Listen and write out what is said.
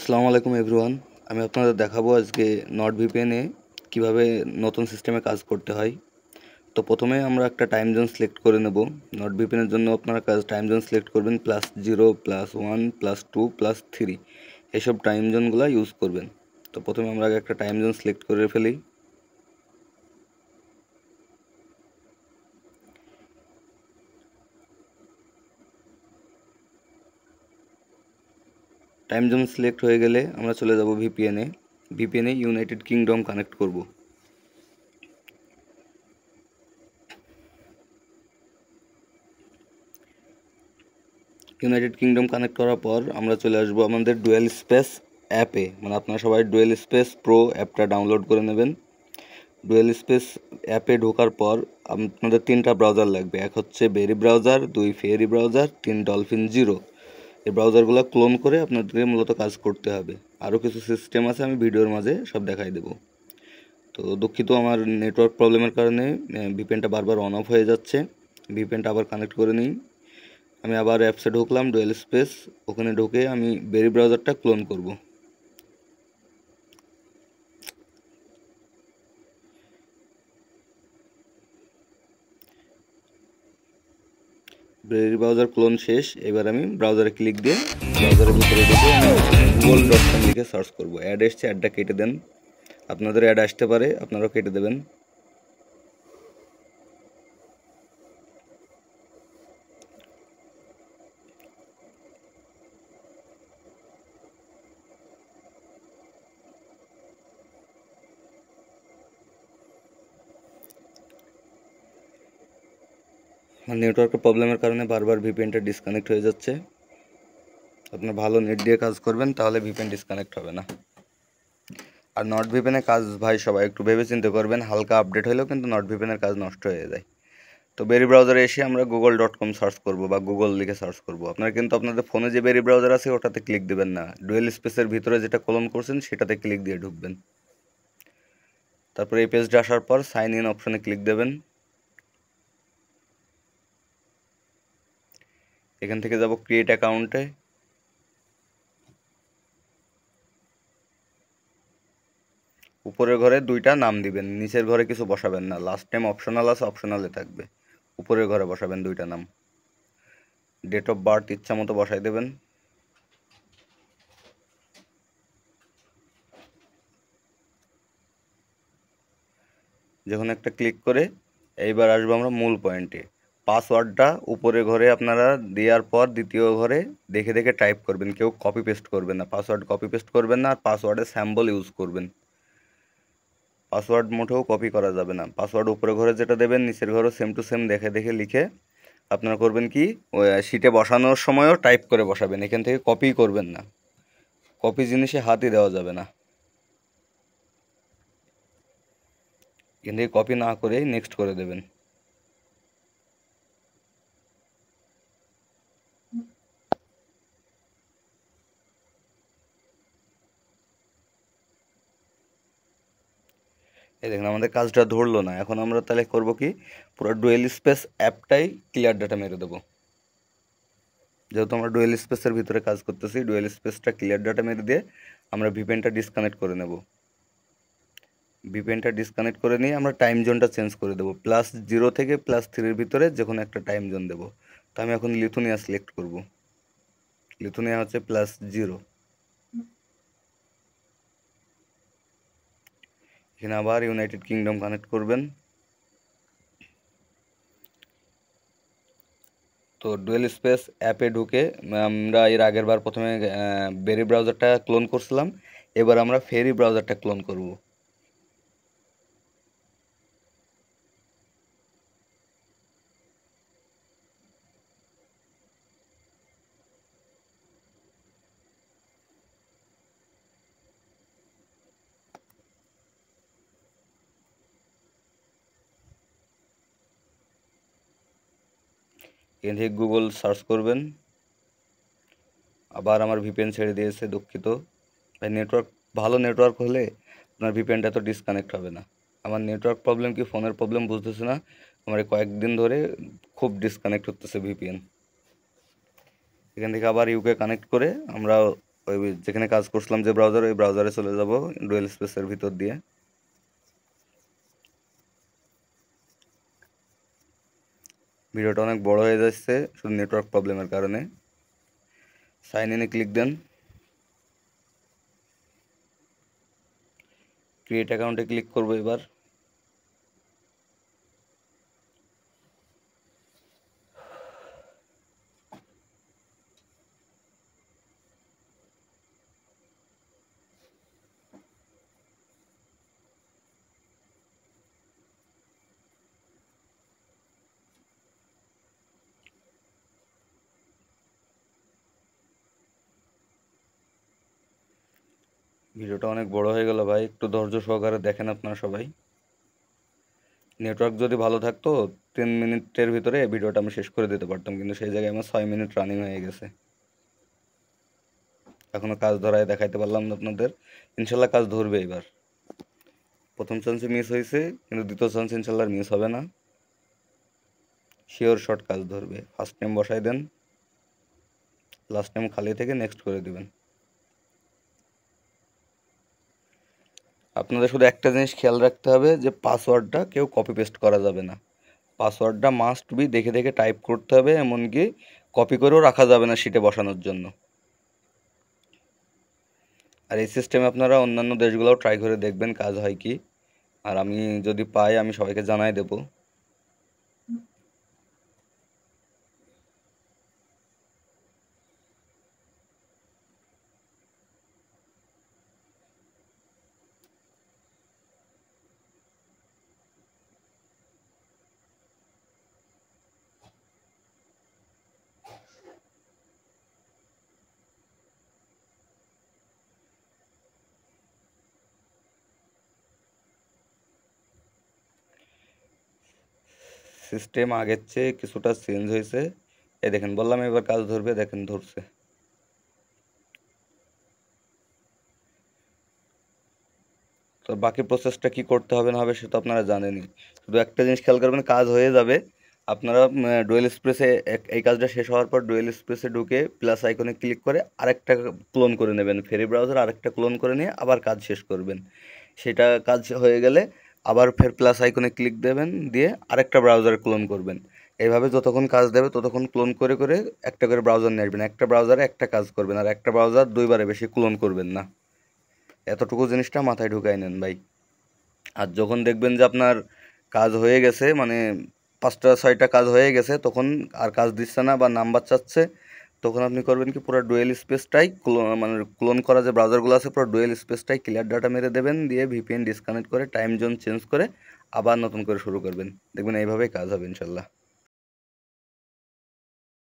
আসসালামু আলাইকুম এভরিওয়ান। আমি আপনাদের দেখাবো আজকে নট ভিপিএনে কিভাবে নতুন সিস্টেমে কাজ করতে হয়। তো প্রথমে আমরা একটা টাইম জোন সিলেক্ট করে নেব। নট ভিপিএনের জন্য আপনারা টাইম জোন সিলেক্ট করবেন +0 +1 +2 +3 এসব টাইম জোনগুলো ইউজ করবেন। তো প্রথমে আমরা আগে একটা টাইম জোন সিলেক্ট করে ফেলি। টাইম জোন সিলেক্ট হয়ে গেলে আমরা চলে যাব ভিপিএনে ইউনাইটেড কিংডম কানেক্ট করব। ইউনাইটেড কিংডম কানেক্ট করার পর আমরা চলে আসবো আমাদের ডুয়েল স্পেস অ্যাপে। মানে আপনারা সবাই ডুয়েল স্পেস প্রো অ্যাপটা ডাউনলোড করে নেবেন। ডুয়েল স্পেস অ্যাপে ঢোকার পর আপনাদের 3টা ব্রাউজার লাগবে। এক হচ্ছে বেরি ব্রাউজার, 2 ফেরি ব্রাউজার, 3 ডলফিন জিরো। এই ব্রাউজারগুলো ক্লোন করে আপনাদেরকে মূলত কাজ করতে হবে। আরও কিছু সিস্টেম আছে, আমি ভিডিওর মাঝে সব দেখাই দেবো। তো দুঃখিত, আমার নেটওয়ার্ক প্রবলেমের কারণে ভিপিএনটা বারবার অন অফ হয়ে যাচ্ছে। ভিপিএনটা আবার কানেক্ট করে নিই। আমি আবার অ্যাপসে ঢুকলাম ডুয়েল স্পেস, ওখানে ঢুকে আমি বেরি ব্রাউজারটা ক্লোন করব। বেরি ব্রাউজার ক্লোন শেষ। এবার আমি ব্রাউজারে ক্লিক দিয়ে ব্রাউজারের ভিতরে ঢুকে আমি google.com লিখে সার্চ করব। অ্যাড এসছে, অ্যাডটা কেটে দেন। আপনাদের অ্যাড আসতে পারে, আপনারাও কেটে দেবেন। নেটওয়ার্কের প্রবলেমের কারণে বারবার ভিপিএনটা ডিসকানেক্ট হয়ে যাচ্ছে। আপনার ভালো নেট দিয়ে কাজ করবেন, তাহলে ভিপিএন ডিসকানেক্ট হবে না। আর নট ভিপিএনে কাজ ভাই সবাই একটু ভেবে চিন্তে করবেন। হালকা আপডেট হলেও কিন্তু নট ভিপিএনের কাজ নষ্ট হয়ে যায়। তো বেরি ব্রাউজারে এসে আমরা google.com সার্চ করব বা গুগল লিখে সার্চ করব। আপনারা কিন্তু আপনাদের ফোনে যে বেরি ব্রাউজার আছে ওটাতে ক্লিক দেবেন না, ডুয়েল স্পেসের ভিতরে যেটা ক্লোন করছেন সেটাতে ক্লিক দিয়ে ঢুকবেন। তারপরে এই পেজটা আসার পর সাইন ইন অপশনে ক্লিক দেবেন। এখান থেকে যাব ক্রিয়েট অ্যাকাউন্টে। উপরের ঘরে 2টা নাম দিবেন, নিচের ঘরে কিছু বসাবেন না। লাস্ট টাইম অপশনাল আছে, অপশনালে থাকবে। উপরের ঘরে বসাবেন 2টা নাম। ডেট অফ বার্থ ইচ্ছা মতো বসাই দেবেন। যখন একটা ক্লিক করে এইবার আসবো আমরা মূল পয়েন্টে। পাসওয়ার্ডটা উপরের ঘরে আপনারা দেওয়ার পর দ্বিতীয় ঘরে দেখে দেখে টাইপ করবেন। কেউ কপি পেস্ট করবেন না, পাসওয়ার্ড কপি পেস্ট করবেন না। আর পাসওয়ার্ডের স্যাম্বল ইউজ করবেন। পাসওয়ার্ড মোটেও কপি করা যাবে না। পাসওয়ার্ড উপরের ঘরে যেটা দেবেন নিচের ঘরেও সেম টু সেম দেখে দেখে লিখে আপনারা করবেন কি, ওই শিটে বসানোর সময়ও টাইপ করে বসাবেন। এখান থেকে কপি করবেন না, কপি জিনিসে হাতই দেওয়া যাবে না। এখান থেকে কপি না করেই নেক্সট করে দেবেন। এই দেখুন আমাদের কাজটা ধরলো না। এখন আমরা তাহলে করব কি, পুরো ডুয়েল স্পেস অ্যাপটাই ক্লিয়ার ডাটা মেরে দেবো। যেহেতু আমরা ডুয়েল স্পেসের ভিতরে কাজ করতেছি, ডুয়েল স্পেসটা ক্লিয়ার ডাটা মেরে দিয়ে আমরা ভিপিএনটা ডিসকানেক্ট করে নেব। ভিপিএনটা ডিসকানেক্ট করে নিয়ে আমরা টাইম জোনটা চেঞ্জ করে দেবো। +0 থেকে +3-এর ভিতরে যে কোনো একটা টাইম জোন দেবো। তো আমি এখন লিথুনিয়া সিলেক্ট করব। লিথুনিয়া হচ্ছে +0। এখানে আবার ইউনাইটেড কিংডম কানেক্ট করবেন। তো ডুয়েল স্পেস অ্যাপে ঢুকে আমরা এর আগের বার প্রথমে বেরি ব্রাউজারটা ক্লোন করছিলাম, এবার আমরা ফেরি ব্রাউজারটা ক্লোন করব। এখান থেকে গুগল সার্চ করবেন। আবার আমার ভিপিএন ছেড়ে দিয়েছে, দুঃখিত ভাই। নেটওয়ার্ক ভালো নেটওয়ার্ক হলে আপনার ভিপিএনটা তো ডিসকানেক্ট হবে না। আমার নেটওয়ার্ক প্রবলেম কি ফোনের প্রবলেম বুঝতেছে না, আমার কয়েকদিন ধরে খুব ডিসকানেক্ট হতেছে ভিপিএন। এখান থেকে আবার ইউকে কানেক্ট করে আমরা ওই যেখানে কাজ করছিলাম যে ব্রাউজার, ওই ব্রাউজারে চলে যাব ডুয়েল স্পেসের ভিতর দিয়ে। ভিডিওটা অনেক বড় হয়ে যাচ্ছে শুধু নেটওয়ার্ক প্রবলেমের কারণে। সাইন ইনে ক্লিক দেন, ক্রিয়েট অ্যাকাউন্টে ক্লিক করবো এবার। ভিডিওটা অনেক বড় হয়ে গেল ভাই, একটু ধৈর্য সহকারে দেখেন আপনারা সবাই। নেটওয়ার্ক যদি ভালো থাকতো 3 মিনিটের ভিতরে ভিডিওটা আমি শেষ করে দিতে পারতাম, কিন্তু সেই জায়গায় আমার 6 মিনিট রানিং হয়ে গেছে। এখনো কাজ ধরায় দেখাইতে পারলাম না আপনাদের। ইনশাল্লাহ কাজ ধরবে এবার। প্রথম চান্সে মিস হয়েছে, কিন্তু দ্বিতীয় চান্স ইনশাল্লাহ মিস হবে না। শিওর শর্ট কাজ ধরবে। ফার্স্ট নেম বসাই দেন, লাস্ট নেম খালি থেকে নেক্সট করে দিবেন। আপনাদের শুধু একটা জিনিস খেয়াল রাখতে হবে যে পাসওয়ার্ডটা কেউ কপি পেস্ট করা যাবে না। পাসওয়ার্ডটা মাস্ট বি দেখে দেখে টাইপ করতে হবে, এমনকি কপি করেও রাখা যাবে না শিটে বসানোর জন্য। আর এই সিস্টেমে আপনারা অন্যান্য দেশগুলোও ট্রাই করে দেখবেন কাজ হয় কি। আর আমি যদি পাই আমি সবাইকে জানাই দেবো। সিস্টেম আগের চেয়ে কিছুটা চেঞ্জ হয়েছে। এই দেখেন, বললাম এবার কাজ ধরবে, দেখেন ধরছে। তো বাকি প্রসেসটা কি করতে হবে না হবে সেটা আপনারা জানেনই। শুধু একটা জিনিস খেয়াল করবেন, কাজ হয়ে যাবে। আপনারা ডুয়েল স্পেসে এই কাজটা শেষ হওয়ার পর ডুয়েল স্পেসে ঢুকে প্লাস আইকনে ক্লিক করে আরেকটা ক্লোন করে নেবেন, ফেরি ব্রাউজার আরেকটা ক্লোন করে নিয়ে আবার কাজ শেষ করবেন। সেটা কাজ হয়ে গেলে আবার ফের প্লাস আইকনে ক্লিক দেবেন, দিয়ে আরেকটা ব্রাউজার ক্লোন করবেন। এইভাবে যতক্ষণ কাজ দেবে ততক্ষণ ক্লোন করে করে একটা করে ব্রাউজার নিয়ে আসবেন। একটা ব্রাউজারে একটা কাজ করবেন, আর একটা ব্রাউজার দুইবারে বেশি ক্লোন করবেন না। এতটুকু জিনিসটা মাথায় ঢুকাই নেন ভাই। আর যখন দেখবেন যে আপনার কাজ হয়ে গেছে, মানে 5টা 6টা কাজ হয়ে গেছে, তখন আর কাজ দিচ্ছে না বা নাম্বার চাচ্ছে, তখন আপনি করবেন কি, পুরো ডুয়েল স্পেসটাই মানে ক্লোন করা যে ব্রাউজারগুলো আছে পুরো ডুয়েল স্পেসটাই ক্লিয়ার ডাটা মেরে দেবেন, দিয়ে ভিপিএন ডিসকানেক্ট করে টাইম জোন চেঞ্জ করে আবার নতুন করে শুরু করবেন। দেখবেন এইভাবেই কাজ হবে ইনশাল্লাহ।